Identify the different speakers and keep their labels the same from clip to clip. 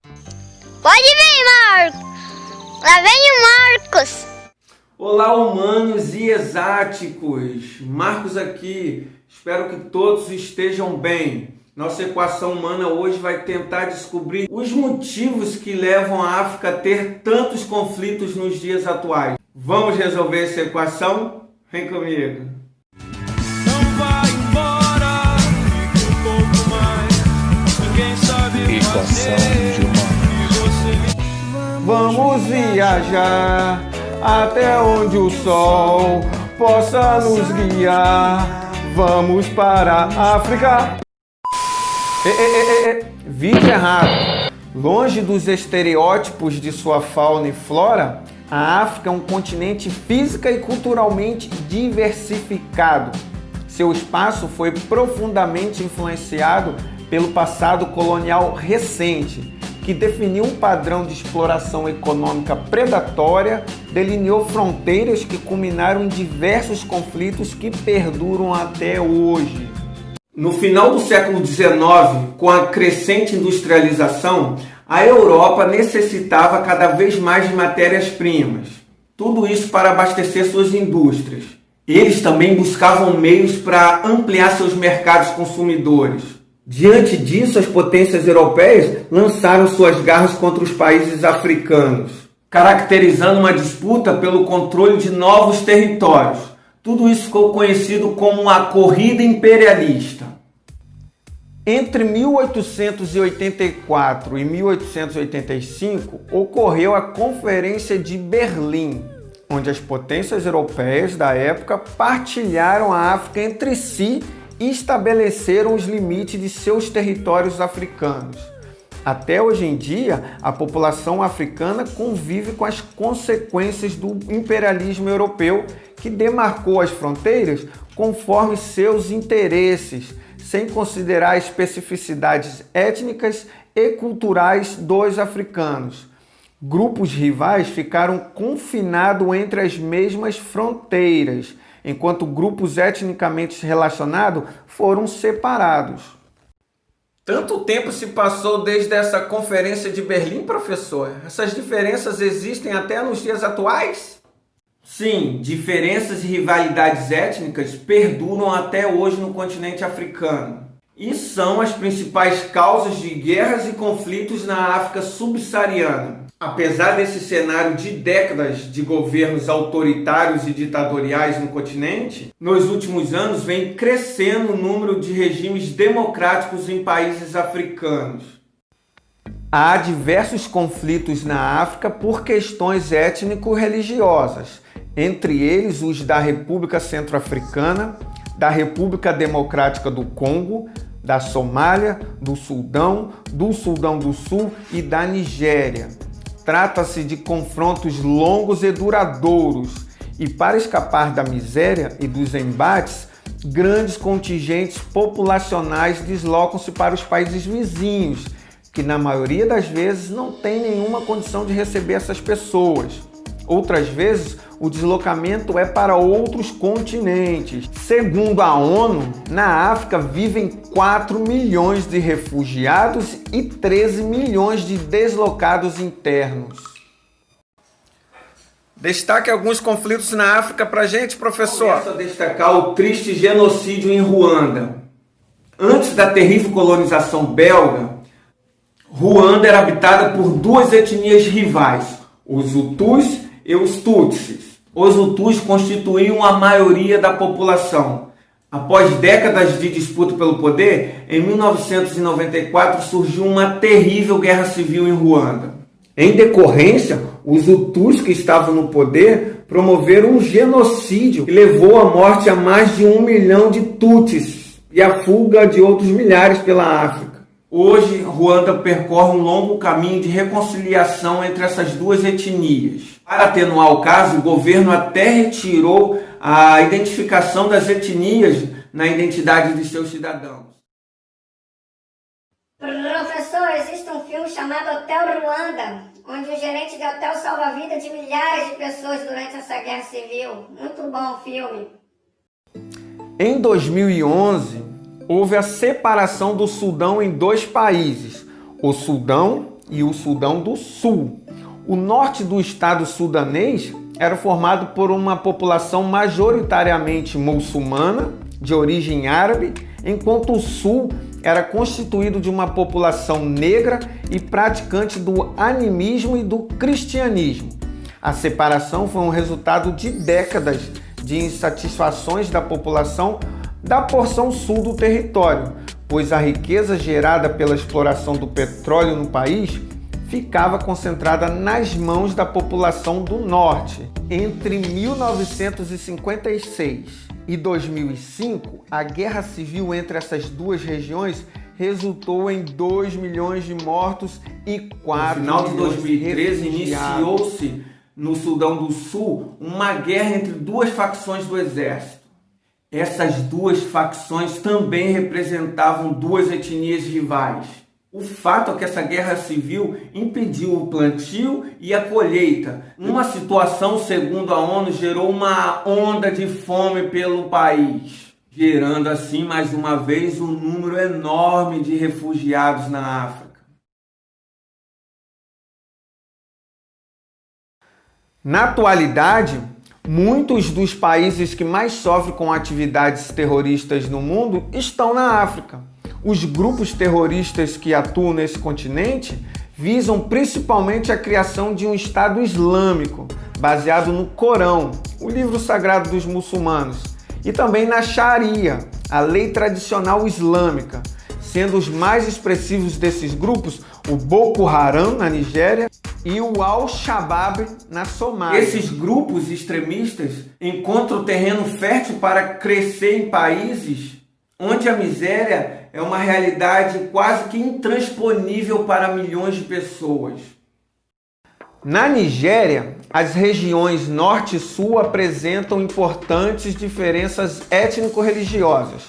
Speaker 1: Pode vir, Marcos. Lá vem o Marcos.
Speaker 2: Olá, humanos e exáticos. Marcos aqui. Espero que todos estejam bem. Nossa equação humana hoje vai tentar descobrir os motivos que levam a África a ter tantos conflitos nos dias atuais. Vamos resolver essa equação? Vem comigo.
Speaker 3: Não vai embora, fica um pouco mais. Ninguém sabe
Speaker 4: Equação de
Speaker 2: Vamos viajar até onde o sol possa nos guiar. Vamos para a África. Vídeo errado. Longe dos estereótipos de sua fauna e flora, a África é um continente física e culturalmente diversificado. Seu espaço foi profundamente influenciado pelo passado colonial recente, que definiu um padrão de exploração econômica predatória, delineou fronteiras que culminaram em diversos conflitos que perduram até hoje. No final do século XIX, com a crescente industrialização, a Europa necessitava cada vez mais de matérias-primas. Tudo isso para abastecer suas indústrias. Eles também buscavam meios para ampliar seus mercados consumidores. Diante disso, as potências europeias lançaram suas garras contra os países africanos, caracterizando uma disputa pelo controle de novos territórios. Tudo isso ficou conhecido como a corrida imperialista. Entre 1884 e 1885, ocorreu a Conferência de Berlim, onde as potências europeias da época partilharam a África entre si e estabeleceram os limites de seus territórios africanos. Até hoje em dia, a população africana convive com as consequências do imperialismo europeu, que demarcou as fronteiras conforme seus interesses, sem considerar as especificidades étnicas e culturais dos africanos. Grupos rivais ficaram confinados entre as mesmas fronteiras, enquanto grupos etnicamente relacionados foram separados. Tanto tempo se passou desde essa Conferência de Berlim, professor? Essas diferenças existem até nos dias atuais? Sim, diferenças e rivalidades étnicas perduram até hoje no continente africano. E são as principais causas de guerras e conflitos na África subsaariana. Apesar desse cenário de décadas de governos autoritários e ditatoriais no continente, nos últimos anos vem crescendo o número de regimes democráticos em países africanos. Há diversos conflitos na África por questões étnico-religiosas, entre eles os da República Centro-Africana, da República Democrática do Congo, da Somália, do Sudão do Sul e da Nigéria. Trata-se de confrontos longos e duradouros, e para escapar da miséria e dos embates, grandes contingentes populacionais deslocam-se para os países vizinhos, que na maioria das vezes não têm nenhuma condição de receber essas pessoas. Outras vezes, o deslocamento é para outros continentes. Segundo a ONU, na África vivem 4 milhões de refugiados e 13 milhões de deslocados internos. Destaque alguns conflitos na África pra gente, professor. Começo a destacar o triste genocídio em Ruanda. Antes da terrível colonização belga, Ruanda era habitada por duas etnias rivais, os Hutus e os Tutsis. Os Hutus constituíam a maioria da população. Após décadas de disputa pelo poder, em 1994 surgiu uma terrível guerra civil em Ruanda. Em decorrência, os Hutus que estavam no poder promoveram um genocídio que levou à morte a mais de 1 milhão de Tutsis e à fuga de outros milhares pela África. Hoje, Ruanda percorre um longo caminho de reconciliação entre essas duas etnias. Para atenuar o caso, o governo até retirou a identificação das etnias na identidade de seus cidadãos.
Speaker 5: Professor, existe um filme chamado Hotel Ruanda, onde o gerente de hotel salva a vida de milhares de pessoas durante essa guerra civil. Muito bom o filme.
Speaker 2: Em 2011, houve a separação do Sudão em dois países, o Sudão e o Sudão do Sul. O norte do estado sudanês era formado por uma população majoritariamente muçulmana, de origem árabe, enquanto o sul era constituído de uma população negra e praticante do animismo e do cristianismo. A separação foi um resultado de décadas de insatisfações da população da porção sul do território, pois a riqueza gerada pela exploração do petróleo no país ficava concentrada nas mãos da população do norte. Entre 1956 e 2005, a guerra civil entre essas duas regiões resultou em 2 milhões de mortos e 4
Speaker 4: milhões de
Speaker 2: milhões de
Speaker 4: 2013
Speaker 2: refugiados.
Speaker 4: iniciou-se no Sudão do Sul uma guerra entre duas facções do exército. Essas duas facções também representavam duas etnias rivais. O fato é que essa guerra civil impediu o plantio e a colheita. Uma situação, segundo a ONU, gerou uma onda de fome pelo país, gerando assim, mais uma vez, um número enorme de refugiados na África.
Speaker 2: Na atualidade, muitos dos países que mais sofrem com atividades terroristas no mundo estão na África. Os grupos terroristas que atuam nesse continente visam principalmente a criação de um Estado Islâmico, baseado no Corão, o livro sagrado dos muçulmanos, e também na Sharia, a lei tradicional islâmica, sendo os mais expressivos desses grupos o Boko Haram, na Nigéria, e o Al-Shabaab, na Somália.
Speaker 4: Esses grupos extremistas encontram terreno fértil para crescer em países onde a miséria é uma realidade quase que intransponível para milhões de pessoas.
Speaker 2: Na Nigéria, as regiões norte e sul apresentam importantes diferenças étnico-religiosas.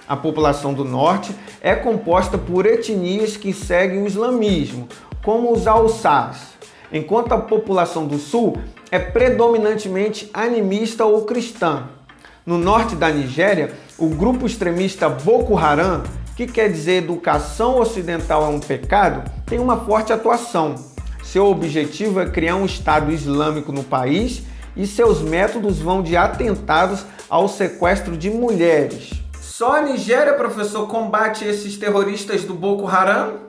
Speaker 2: A população do norte é composta por etnias que seguem o islamismo, como os Hausás, enquanto a população do sul é predominantemente animista ou cristã. No norte da Nigéria, o grupo extremista Boko Haram, que quer dizer educação ocidental é um pecado, tem uma forte atuação. Seu objetivo é criar um Estado Islâmico no país e seus métodos vão de atentados ao sequestro de mulheres.
Speaker 4: Só a Nigéria, professor, combate esses terroristas do Boko Haram?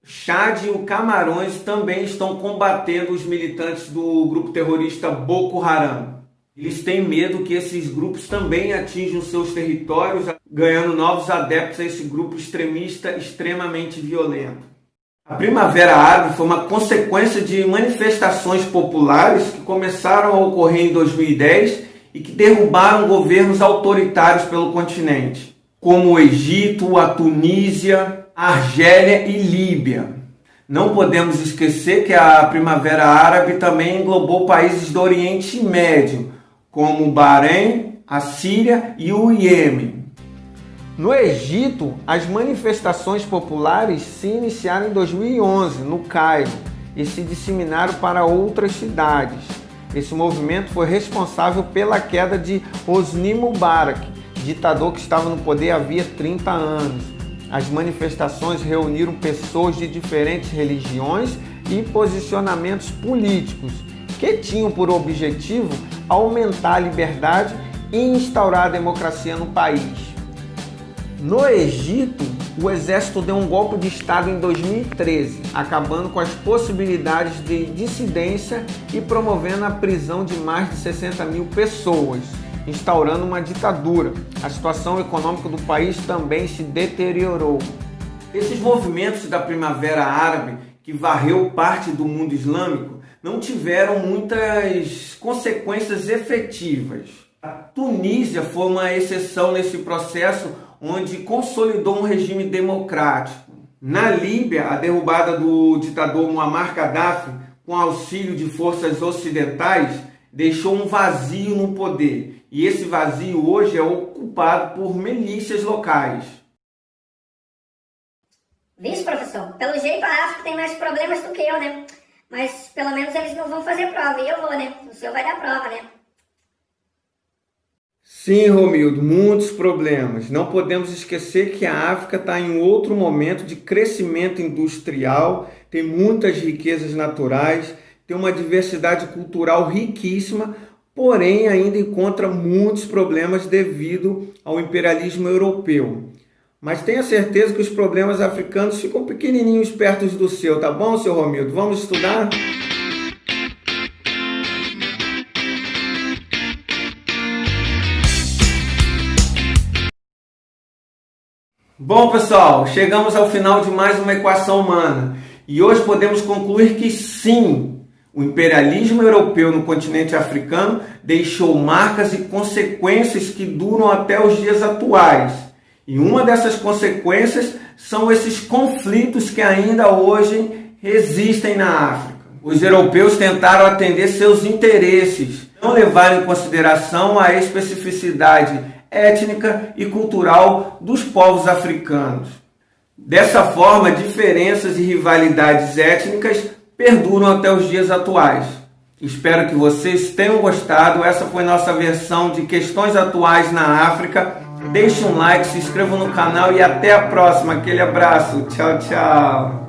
Speaker 4: Chad e o Camarões também estão combatendo os militantes do grupo terrorista Boko Haram. Eles têm medo que esses grupos também atinjam seus territórios, ganhando novos adeptos a esse grupo extremista extremamente violento. A Primavera Árabe foi uma consequência de manifestações populares que começaram a ocorrer em 2010 e que derrubaram governos autoritários pelo continente, como o Egito, a Tunísia, a Argélia e Líbia. Não podemos esquecer que a Primavera Árabe também englobou países do Oriente Médio, como o Bahrein, a Síria e o Iêmen.
Speaker 2: No Egito, as manifestações populares se iniciaram em 2011, no Cairo, e se disseminaram para outras cidades. Esse movimento foi responsável pela queda de Hosni Mubarak, ditador que estava no poder havia 30 anos. As manifestações reuniram pessoas de diferentes religiões e posicionamentos políticos, que tinham por objetivo aumentar a liberdade e instaurar a democracia no país. No Egito, o exército deu um golpe de Estado em 2013, acabando com as possibilidades de dissidência e promovendo a prisão de mais de 60 mil pessoas, instaurando uma ditadura. A situação econômica do país também se deteriorou.
Speaker 4: Esses movimentos da Primavera Árabe, que varreu parte do mundo islâmico, não tiveram muitas consequências efetivas. A Tunísia foi uma exceção nesse processo, onde consolidou um regime democrático. Na Líbia, a derrubada do ditador Muammar Gaddafi, com auxílio de forças ocidentais, deixou um vazio no poder. E esse vazio hoje é ocupado por milícias locais.
Speaker 5: Vixe, professor, pelo jeito a África tem mais problemas do que eu, né? Mas pelo menos eles não vão fazer prova, e eu vou, né? O senhor vai dar prova, né?
Speaker 2: Sim, Romildo, muitos problemas. Não podemos esquecer que a África está em outro momento de crescimento industrial, tem muitas riquezas naturais, tem uma diversidade cultural riquíssima, porém ainda encontra muitos problemas devido ao imperialismo europeu. Mas tenha certeza que os problemas africanos ficam pequenininhos perto do seu, tá bom, seu Romildo? Vamos estudar? Bom, pessoal, chegamos ao final de mais uma equação humana e hoje podemos concluir que sim, o imperialismo europeu no continente africano deixou marcas e consequências que duram até os dias atuais. E uma dessas consequências são esses conflitos que ainda hoje existem na África. Os europeus tentaram atender seus interesses, não levaram em consideração a especificidade étnica e cultural dos povos africanos. Dessa forma, diferenças e rivalidades étnicas perduram até os dias atuais. Espero que vocês tenham gostado. Essa foi nossa versão de questões atuais na África. Deixe um like, se inscreva no canal e até a próxima. Aquele abraço. Tchau, tchau.